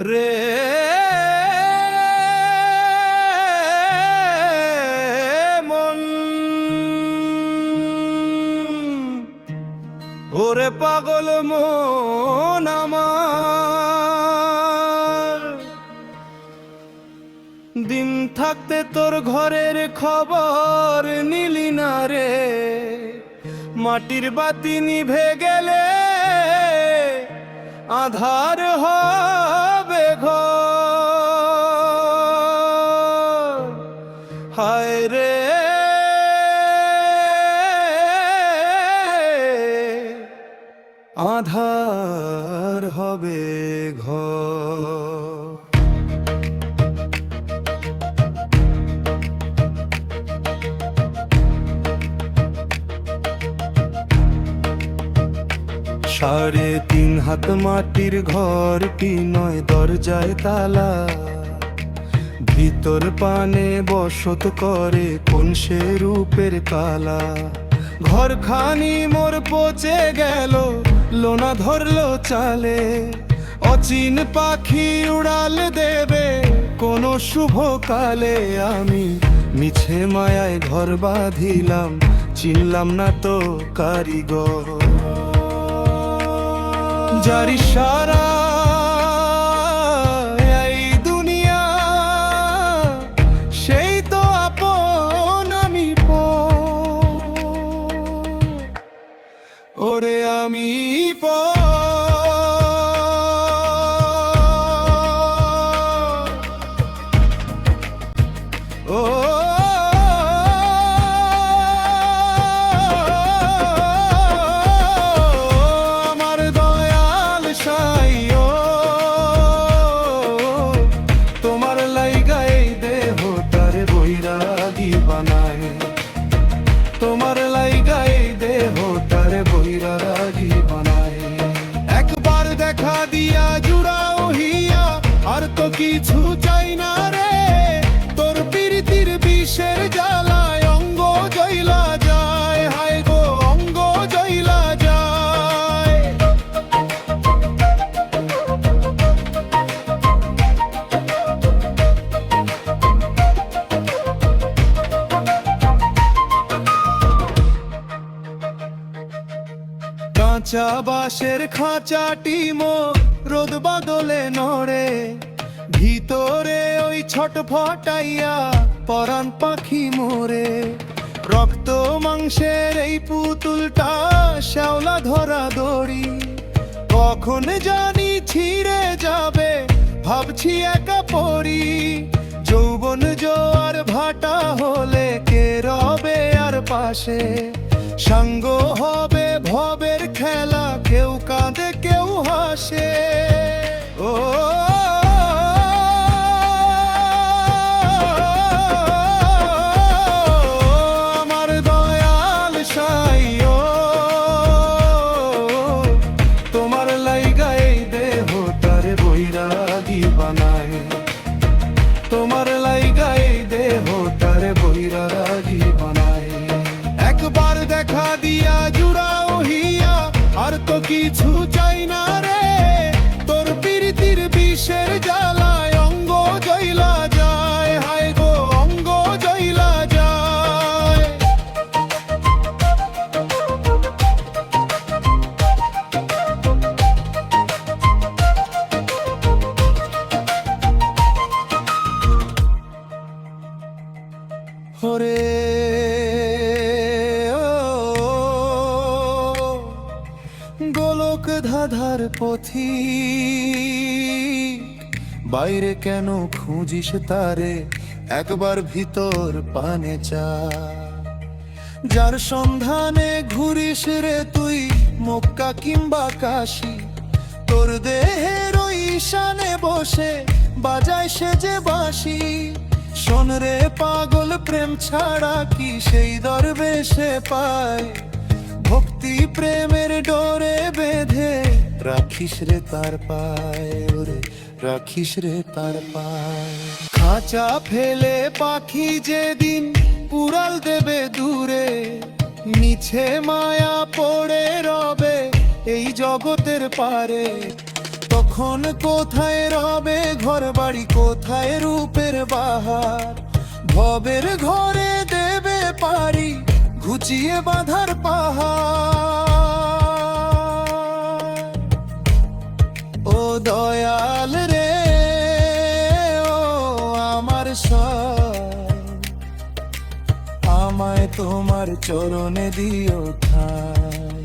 রে মন, ওরে পাগল মন আমার, দিন থাকতে তোর ঘরের খবর নিলি না রে। মাটির বাতি নিভে গেলে আধার হবে ঘর। হায় রে আধার হবে ঘর। সাড়ে তিন হাত মাটির ঘর, কি নয় দরজায় তালা, ভিতর পানে বসত করে কোন সে রূপের কালা। ঘরখানি মোর পচে গেল, লোনা ধরলো চালে, অচিন পাখি উড়াল দেবে কোন শুভ কালে। আমি মিছে মায়ায় ঘর বাঁধিলাম, চিনলাম না তো কারিগর। যার ইশারা এই দুনিয়া, সেই তো আপন আমি ওরে আমি ও তোমার লাইগাই দেহ তারে বৈরাগী বানায়। একবার দেখা দিয়া জুড়াও হিয়া, আর তো কিছু চাই না রে। তোর প্রীতির বিষের জ্বালায় অঙ্গ জইলা যায়, হায় গো অঙ্গ জইলা যায়। কাঁচা বাঁশের খাঁচাটি মোর রোদ বাদলে নড়ে, ভিতরে ওই ছটফটাইয়া পরাণ পাখি মোরে। রক্ত মাংসের এই পুতুলটা শ্যাওলা ধরা দড়ি, কখন জানি ছিঁড়ে যাবে ভাবছি একা পড়ি। যৌবন জোয়ার ভাটা হলে কে রবে আর পাশে, সাঙ্গ হবে ভবের খেলা, কেউ কাঁদে কেউ হাসে। ও আমার দয়াল সাই, ও তোমার লাইগাই দেহ তারে বৈরাগী বানায়। তোমার লাইগাই দেহ তারে বৈরাগী বানায়। একবার দেখা দিয়া জুড়াও হিয়া, আর তো কিছু চাই না রে। তোর প্রীতির বিষের জ্বালায় অঙ্গ জইলা যায়, হায় গো অঙ্গ জইলা যায়। ওরে গোলক ধাঁধার পথিক, বাইরে কেন খুঁজিস তারে, একবার ভিতর পানে চা। যার সন্ধানে ঘুরিস রে তুই মক্কা কিংবা কাশী, তোর দেহের ওই ঈশানে বসে বাজায় সে যে বাঁশি। শোন রে পাগল, প্রেম ছাড়া কি সেই দরবেশে পায়? ভক্তি প্রেমের ডোরে বেঁধে রাখিস রে তার পায়, ওরে রাখিস রে তার পায়। খাঁচা ফেলে পাখি যেদিন উড়াল দেবে দূরে, মিছে মায়া পড়ে রবে এই জগতের পারে। তখন কোথায় রবে ঘর বাড়ি, কোথায় রূপের বাহার? ভবের ঘরে দেবে পারি ঘুচিয়ে বাঁধার পাহাড়। ও দয়াল রে, ও আমার সব, আমায় তোমার চরণে দিও ঠাঁই।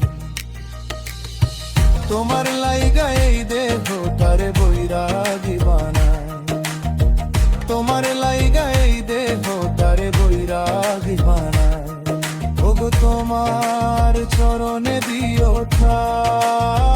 তোমার লাইগা এই দেহ তারে বৈরাগী বানাই, তোমার লাইগা এই দেহ তারে বৈরাগী বানাই। ওগো তোমার চরণে দিও ঠাঁই।